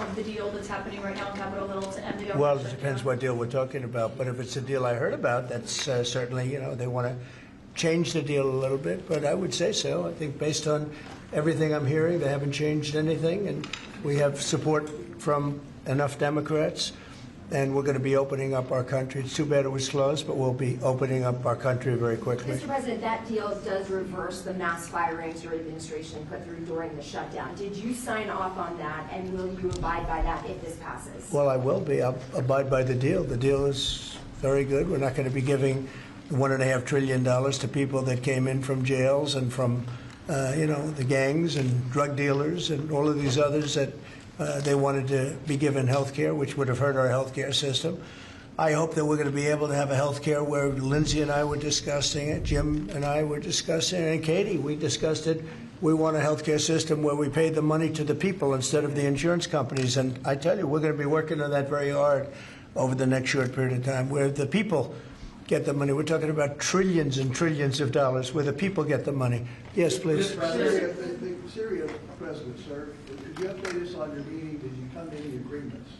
of the deal that's happening right now on Capitol Hill to end the government Well, it shutdown? depends what deal we're talking about. But if it's a deal I heard about, that's certainly, they want to change the deal a little bit. But I would say so. I think based on everything I'm hearing, they haven't changed anything. And we have support from enough Democrats. And we're going to be opening up our country. It's too bad it was closed, but we'll be opening up our country very quickly. Mr. President, that deal does reverse the mass firings your administration put through during the shutdown. Did you sign off on that, and will you abide by that if this passes? Well, I will be. I'll abide by the deal. The deal is very good. We're not going to be giving $1.5 trillion to people that came in from jails and from, the gangs and drug dealers and all of these others that they wanted to be given health care, which would have hurt our health care system. I hope that we're going to be able to have a health care where Lindsay and I were discussing it, Jim and I were discussing it, and Katie, we discussed it. We want a health care system where we pay the money to the people instead of the insurance companies. And I tell you, we're going to be working on that very hard over the next short period of time, where the people get the money. We're talking about trillions and trillions of dollars where the people get the money. Yes, please. Syria President, sir, could you update us on your meeting? Did you come to any agreements?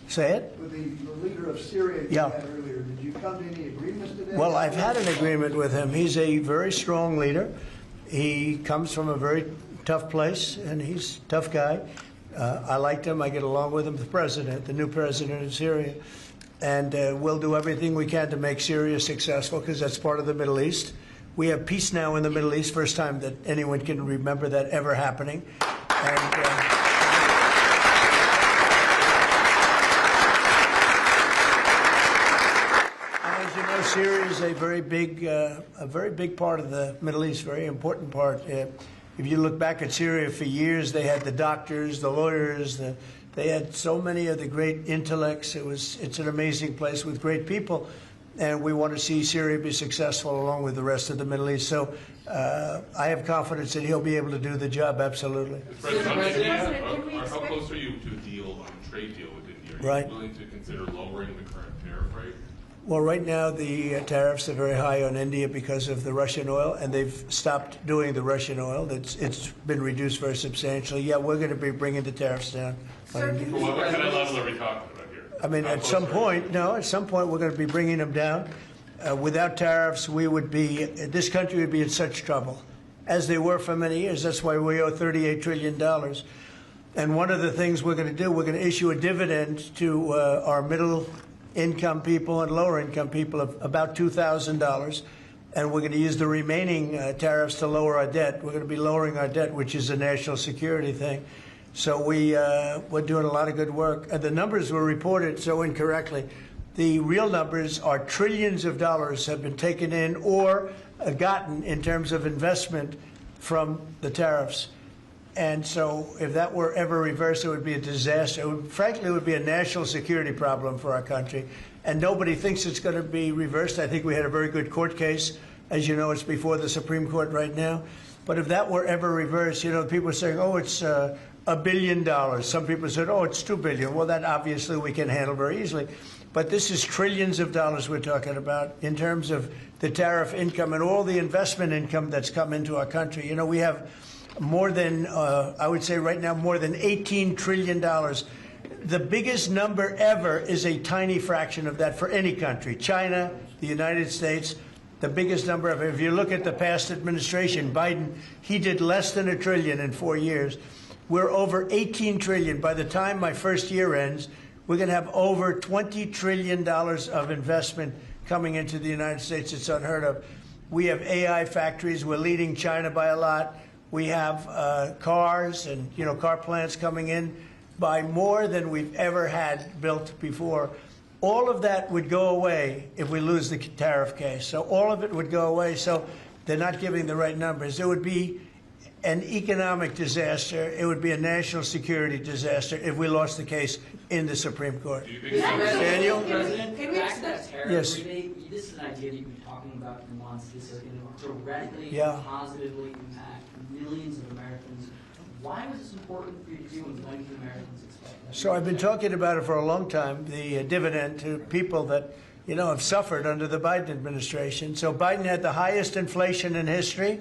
Say it? With the leader of Syria you had earlier, did you come to any agreements today? Well, I've had an agreement with him. He's a very strong leader. He comes from a very tough place, and he's a tough guy. I liked him. I get along with him, the new president of Syria. And we'll do everything we can to make Syria successful, because that's part of the Middle East. We have peace now in the Middle East, first time that anyone can remember that ever happening. And as you know, Syria is a very big part of the Middle East, very important part. If you look back at Syria, for years they had the doctors, the lawyers, they had so many of the great intellects. It's an amazing place with great people. And we want to see Syria be successful along with the rest of the Middle East. So I have confidence that he'll be able to do the job, absolutely. How close are you to a deal, a trade deal with India? Are you willing to consider lowering the current tariff rate? Well, right now the tariffs are very high on India because of the Russian oil, and they've stopped doing the Russian oil. It's been reduced very substantially. Yeah, we're going to be bringing the tariffs down. What kind of level are we talking about here? I mean, at some point we're going to be bringing them down. Without tariffs, this country would be in such trouble, as they were for many years. That's why we owe $38 trillion. And one of the things we're going to do, we're going to issue a dividend to our middle-income people and lower-income people of about $2,000. And we're going to use the remaining tariffs to lower our debt. We're going to be lowering our debt, which is a national security thing. So we're doing a lot of good work. And the numbers were reported so incorrectly. The real numbers are trillions of dollars have been taken in or gotten in terms of investment from the tariffs. And so if that were ever reversed, it would be a disaster. Frankly, it would be a national security problem for our country. And nobody thinks it's going to be reversed. I think we had a very good court case. As you know, it's before the Supreme Court right now. But if that were ever reversed, people are saying, oh, it's $1 billion. Some people said, oh, it's $2 billion. Well, that obviously we can handle very easily. But this is trillions of dollars we're talking about in terms of the tariff income and all the investment income that's come into our country. We have more than, I would say right now, more than $18 trillion. The biggest number ever is a tiny fraction of that for any country. China, the United States, the biggest number ever. If you look at the past administration, Biden, he did less than $1 trillion in 4 years. We're over 18 trillion. By the time my first year ends, we're going to have over $20 trillion of investment coming into the United States. It's unheard of. We have AI factories. We're leading China by a lot. We have cars and car plants coming in by more than we've ever had built before. All of that would go away if we lose the tariff case. So all of it would go away. So they're not giving the right numbers. There would be an economic disaster. It would be a national security disaster if we lost the case in the Supreme Court. Daniel? President, back to that tariff Yes. rebate. This is an idea that you've been talking about for months. This is going to directly and positively impact millions of Americans. Why was this important for you to do, and when can Americans expect that? So I've been talking about it for a long time, the dividend to people that, have suffered under the Biden administration. So Biden had the highest inflation in history.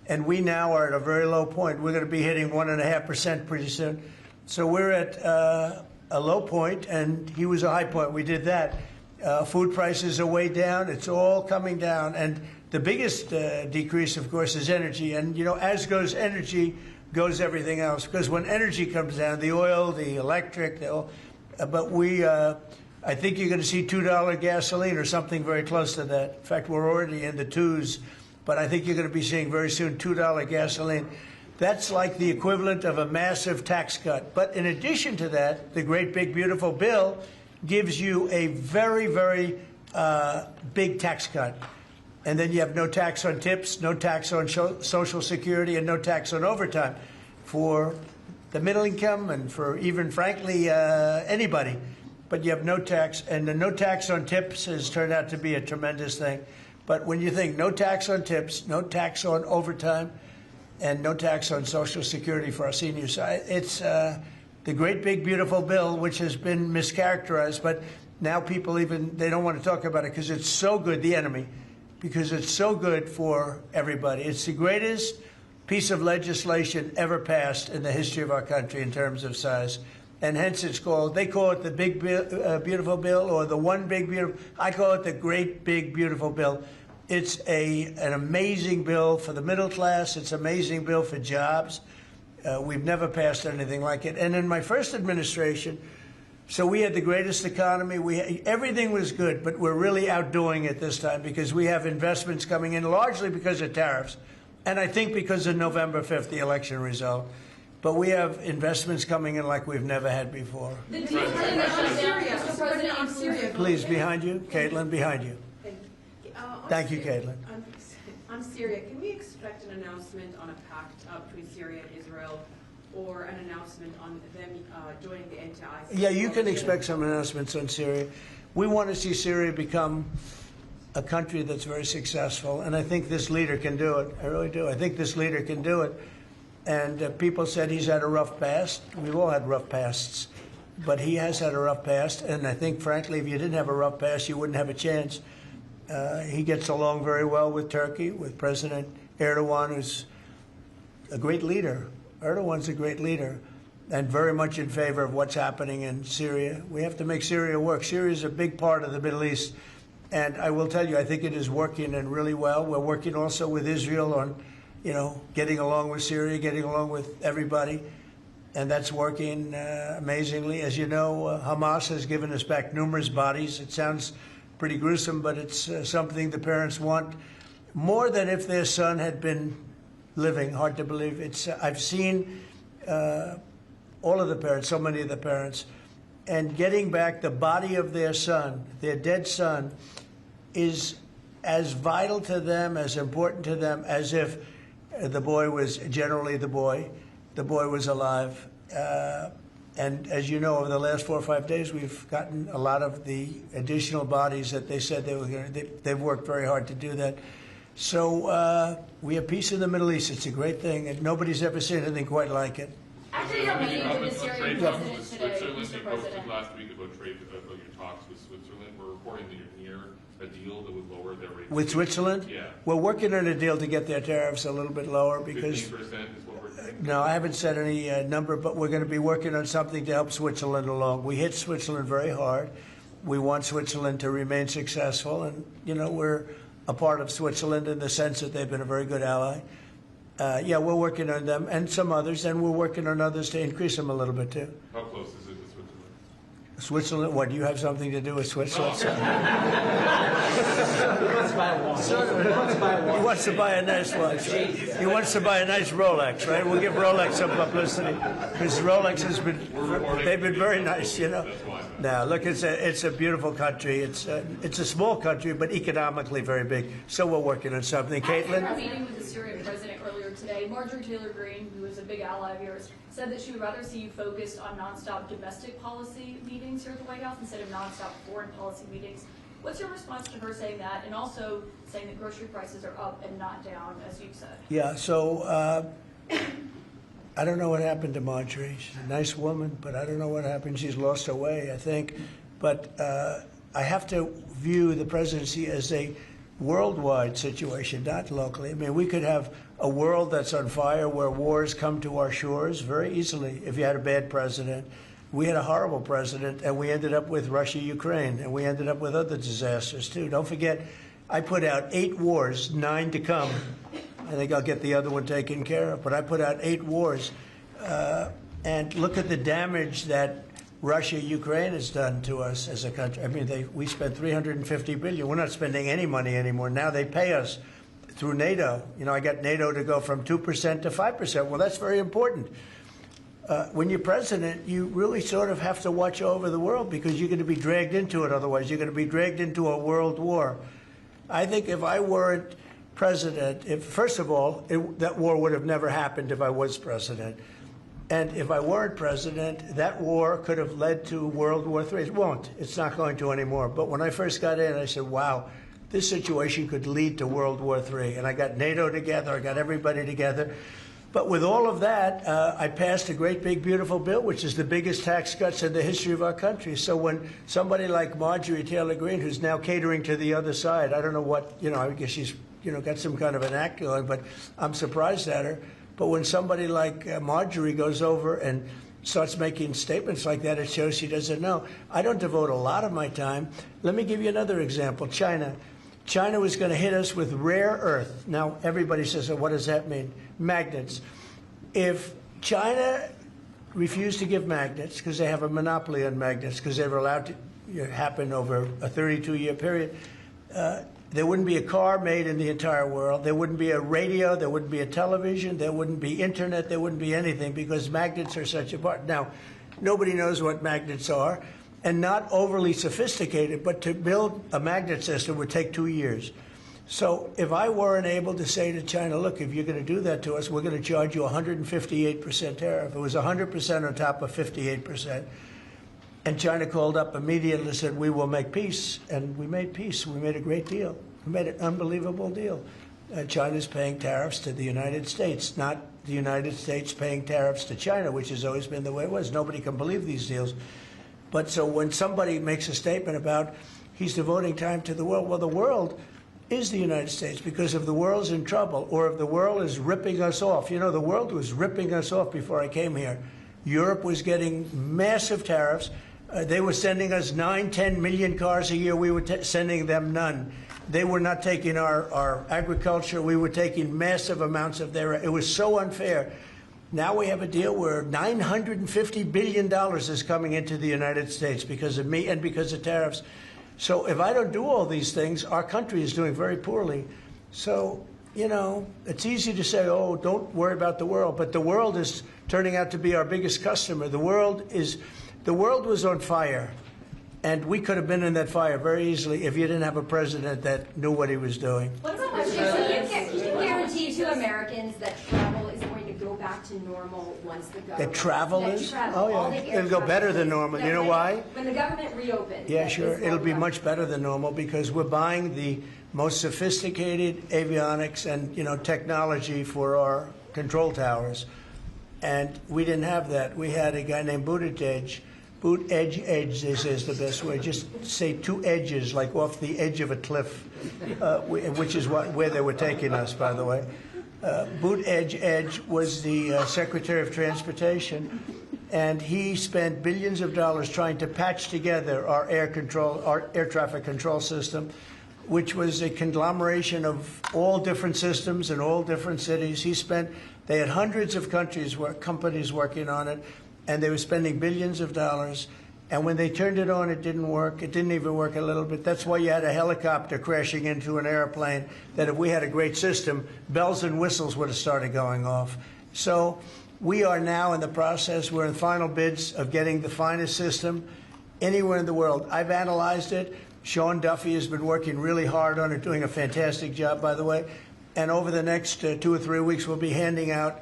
And we now are at a very low point. We're going to be hitting 1.5% pretty soon. So we're at a low point, and he was a high point. We did that. Food prices are way down. It's all coming down. And the biggest decrease, of course, is energy. And, you know, as goes energy, goes everything else. Because when energy comes down, the oil, the electric, I think you're going to see $2 gasoline or something very close to that. In fact, we're already in the twos. But I think you're going to be seeing very soon $2 gasoline. That's like the equivalent of a massive tax cut. But in addition to that, the great big beautiful bill gives you a very, very big tax cut. And then you have no tax on tips, no tax on Social Security, and no tax on overtime for the middle income and for even, frankly, anybody. But you have no tax, and the no tax on tips has turned out to be a tremendous thing. But when you think no tax on tips, no tax on overtime, and no tax on Social Security for our seniors, it's the great big beautiful bill, which has been mischaracterized, but now people they don't want to talk about it because it's so good, the enemy, because it's so good for everybody. It's the greatest piece of legislation ever passed in the history of our country in terms of size. And hence they call it the big beautiful bill, or the one big beautiful. I call it the great big beautiful bill. It's an amazing bill for the middle class. It's an amazing bill for jobs. We've never passed anything like it. And in my first administration, so we had the greatest economy. Everything was good, but we're really outdoing it this time because we have investments coming in largely because of tariffs, and I think because of November 5th, the election result. But we have investments coming in like we've never had before. The deal Mr. President, on Syria. Please, behind you. Caitlin, behind you. Thank you, Caitlin. On Syria, can we expect an announcement on a pact between Syria and Israel, or an announcement on them joining the anti-ISIS? Yeah, you can expect some announcements on Syria. We want to see Syria become a country that's very successful, and I think this leader can do it. I really do. I think this leader can do it. And people said he's had a rough past. We've all had rough pasts. But he has had a rough past, and I think, frankly, if you didn't have a rough past, you wouldn't have a chance. He gets along very well with Turkey, with President Erdogan, who's a great leader. Erdogan's a great leader and very much in favor of what's happening in Syria. We have to make Syria work. Syria is a big part of the Middle East. And I will tell you, I think it is working and really well. We're working also with Israel on, getting along with Syria, getting along with everybody. And that's working amazingly. As you know, Hamas has given us back numerous bodies. It sounds pretty gruesome, but it's something the parents want more than if their son had been living. Hard to believe. I've seen all of the parents, so many of the parents, and getting back the body of their son, their dead son, is as vital to them, as important to them, as if the boy was generally the boy was alive. And as you know, over the last 4 or 5 days, we've gotten a lot of the additional bodies that they said they were going to. They've worked very hard to do that. So we have peace in the Middle East. It's a great thing, and nobody's ever seen anything quite like it. After your meeting with the Syrian president today, Switzerland, Mr. you President. posted last week about your talks with Switzerland. We're reporting that you're near a deal that would lower their rates. With Switzerland? Yeah. We're working on a deal to get their tariffs a little bit lower because. 15% is what we're doing. No, I haven't said any number, but we're going to be working on something to help Switzerland along. We hit Switzerland very hard. We want Switzerland to remain successful, and we're a part of Switzerland in the sense that they've been a very good ally. Yeah, we're working on them and some others, and we're working on others to increase them a little bit too. How close is it to Switzerland? Switzerland? What, do you have something to do with Switzerland? He wants to buy a nice watch. He wants to buy a nice watch. Right? He wants to buy a nice Rolex, right? We'll give Rolex some publicity because Rolex they've been very nice, Now, look, it's a beautiful country. It's a small country, but economically very big. So we're working on something. Caitlin? After our meeting with the Syrian president earlier today, Marjorie Taylor Greene, who is a big ally of yours, said that she would rather see you focused on nonstop domestic policy meetings here at the White House instead of nonstop foreign policy meetings. What's your response to her saying that, and also saying that grocery prices are up and not down, as you've said? Yeah, so I don't know what happened to Marjorie. She's a nice woman, but I don't know what happened. She's lost her way, I think. But I have to view the presidency as a worldwide situation, not locally. I mean, we could have a world that's on fire where wars come to our shores very easily if you had a bad president. We had a horrible president, and we ended up with Russia, Ukraine, and we ended up with other disasters, too. Don't forget, I put out 8 wars, 9 to come. I think I'll get the other one taken care of, but I put out 8 wars. And look at the damage that Russia, Ukraine has done to us as a country. I mean, we spent $350 billion. We're not spending any money anymore. Now they pay us through NATO. You know, I got NATO to go from 2% to 5%. Well, that's very important. When you're president, you really sort of have to watch over the world because you're going to be dragged into it otherwise. You're going to be dragged into a world war. I think if I weren't president, first of all, that war would have never happened if I was president. And if I weren't president, that war could have led to World War III. It won't. It's not going to anymore. But when I first got in, I said, wow, this situation could lead to World War III. And I got NATO together. I got everybody together. But with all of that, I passed a great, big, beautiful bill, which is the biggest tax cuts in the history of our country. So when somebody like Marjorie Taylor Greene, who's now catering to the other side, I don't know what, I guess she's, got some kind of an act going, but I'm surprised at her. But when somebody like Marjorie goes over and starts making statements like that, it shows she doesn't know. I don't devote a lot of my time. Let me give you another example. China. China was going to hit us with rare earth. Now, everybody says, oh, what does that mean? Magnets. If China refused to give magnets, because they have a monopoly on magnets, because they were allowed to happen over a 32-year period, there wouldn't be a car made in the entire world. There wouldn't be a radio. There wouldn't be a television. There wouldn't be internet. There wouldn't be anything because magnets are such a part. Now, nobody knows what magnets are, and not overly sophisticated, but to build a magnet system would take 2 years. So if I weren't able to say to China, look, if you're going to do that to us, we're going to charge you 158% tariff. It was 100% on top of 58%. And China called up immediately and said, we will make peace. And we made peace. We made a great deal. We made an unbelievable deal. China's paying tariffs to the United States, not the United States paying tariffs to China, which has always been the way it was. Nobody can believe these deals. But so when somebody makes a statement about he's devoting time to the world, well, the world is the United States, because if the world's in trouble or if the world is ripping us off, the world was ripping us off before I came here. Europe was getting massive tariffs. They were sending us 9-10 million cars a year. We were sending them none. They were not taking our agriculture. We were taking massive amounts of their. It was so unfair. Now we have a deal where $950 billion is coming into the United States because of me and because of tariffs. So if I don't do all these things, our country is doing very poorly. So, it's easy to say, oh, don't worry about the world. But the world is turning out to be our biggest customer. The world was on fire. And we could have been in that fire very easily if you didn't have a president that knew what he was doing. Can you guarantee to Americans that travel is going to go back to normal once the government... That travel is? Oh, yeah. It'll go better than normal. You know why? When the government reopens. Yeah, sure. It'll be much better than normal because we're buying the most sophisticated avionics and, technology for our control towers. And we didn't have that. We had a guy named Buttigieg. Edge, they say is the best way. Just say 2 edges, like off the edge of a cliff, which is where they were taking us, by the way. Edge was the Secretary of Transportation, and he spent billions of dollars trying to patch together our air traffic control system, which was a conglomeration of all different systems in all different cities. They had hundreds of companies working on it. And they were spending billions of dollars. And when they turned it on, it didn't work. It didn't even work a little bit. That's why you had a helicopter crashing into an airplane, that if we had a great system, bells and whistles would have started going off. So we are now in the process. We're in final bids of getting the finest system anywhere in the world. I've analyzed it. Sean Duffy has been working really hard on it, doing a fantastic job, by the way. And over the next 2 or 3 weeks, we'll be handing out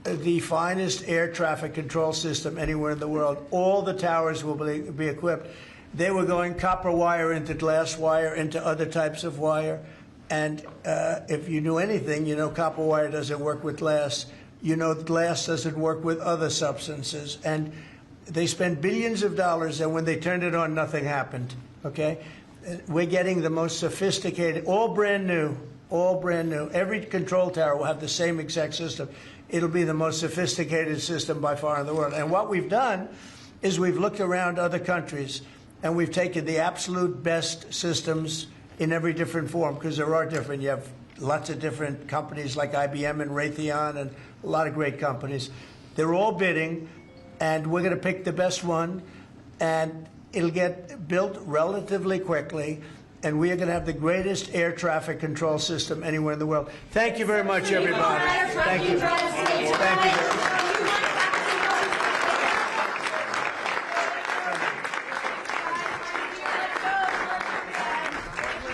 the finest air traffic control system anywhere in the world. All the towers will be equipped. They were going copper wire into glass wire into other types of wire. And if you knew anything, copper wire doesn't work with glass. Glass doesn't work with other substances. And they spent billions of dollars, and when they turned it on, nothing happened. Okay? We're getting the most sophisticated, all brand new, all brand new. Every control tower will have the same exact system. It'll be the most sophisticated system by far in the world. And what we've done is we've looked around other countries and we've taken the absolute best systems in every different form, because there are different. You have lots of different companies like IBM and Raytheon and a lot of great companies. They're all bidding, and we're going to pick the best one, and it'll get built relatively quickly, and we are going to have the greatest air traffic control system anywhere in the world. Thank you very much, everybody. Thank you. Thank you.